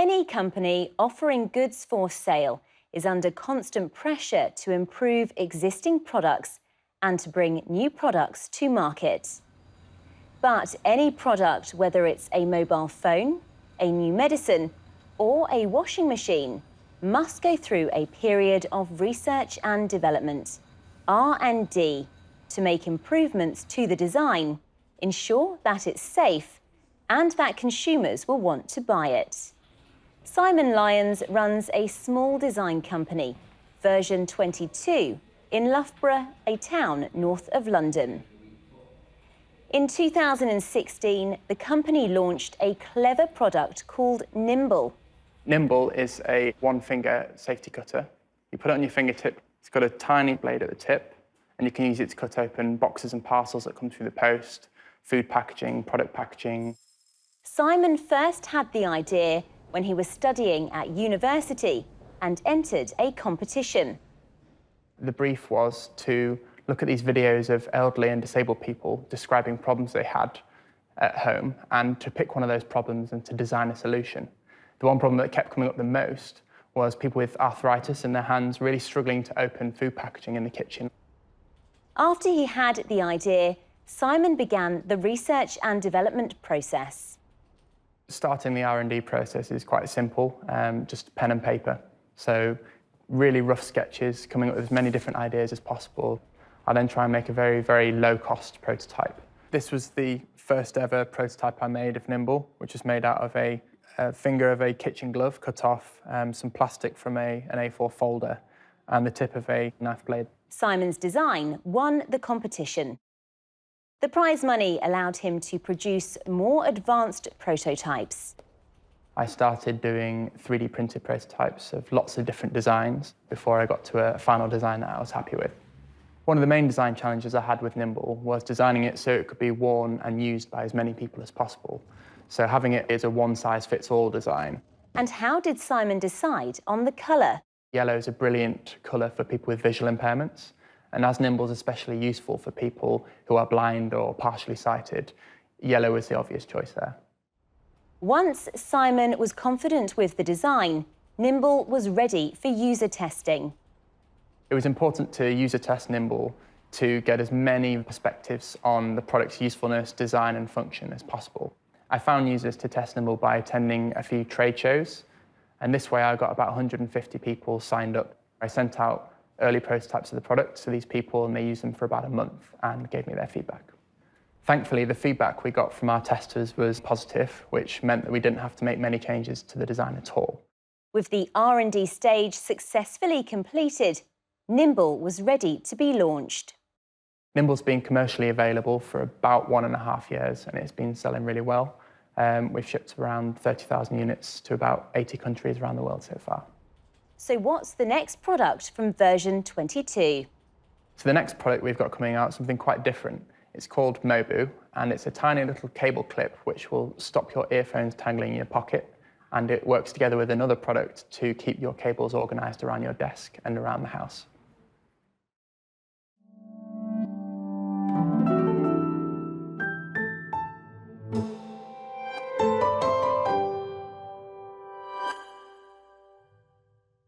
Any company offering goods for sale is under constant pressure to improve existing products and to bring new products to market. But any product, whether it's a mobile phone, a new medicine, or a washing machine, must go through a period of research and development, R&D, to make improvements to the design, ensure that it's safe, and that consumers will want to buy it. Simon Lyons runs a small design company, Version 22, in Loughborough, a town north of London. In 2016, the company launched a clever product called Nimble. Nimble is a one-finger safety cutter. You put it on your fingertip. It's got a tiny blade at the tip, and you can use it to cut open boxes and parcels that come through the post, food packaging, product packaging. Simon first had the idea when he was studying at university and entered a competition. The brief was to look at these videos of elderly and disabled people describing problems they had at home and to pick one of those problems and to design a solution. The one problem that kept coming up the most was people with arthritis in their hands really struggling to open food packaging in the kitchen. After he had the idea, Simon began the research and development process. Starting the R&D process is quite simple, just pen and paper. So really rough sketches, coming up with as many different ideas as possible. I then try and make a very, very low-cost prototype. This was the first ever prototype I made of Nimble, which was made out of a finger of a kitchen glove cut off, some plastic from an A4 folder, and the tip of a knife blade. Simon's design won the competition. The prize money allowed him to produce more advanced prototypes. I started doing 3D printed prototypes of lots of different designs before I got to a final design that I was happy with. One of the main design challenges I had with Nimble was designing it so it could be worn and used by as many people as possible. So having it as a one-size-fits-all design. And how did Simon decide on the colour? Yellow is a brilliant colour for people with visual impairments. And as Nimble is especially useful for people who are blind or partially sighted, yellow was the obvious choice there. Once Simon was confident with the design, Nimble was ready for user testing. It was important to user test Nimble to get as many perspectives on the product's usefulness, design and function as possible. I found users to test Nimble by attending a few trade shows, and this way I got about 150 people signed up. I sent out early prototypes of the product to these people, and they used them for about a month and gave me their feedback. Thankfully, the feedback we got from our testers was positive, which meant that we didn't have to make many changes to the design at all. With the R&D stage successfully completed, Nimble was ready to be launched. Nimble's been commercially available for about 1.5 years, and it's been selling really well. We've shipped around 30,000 units to about 80 countries around the world so far. So what's the next product from Version 22? So the next product we've got coming out is something quite different. It's called Mobu, and it's a tiny little cable clip which will stop your earphones tangling in your pocket, and it works together with another product to keep your cables organised around your desk and around the house.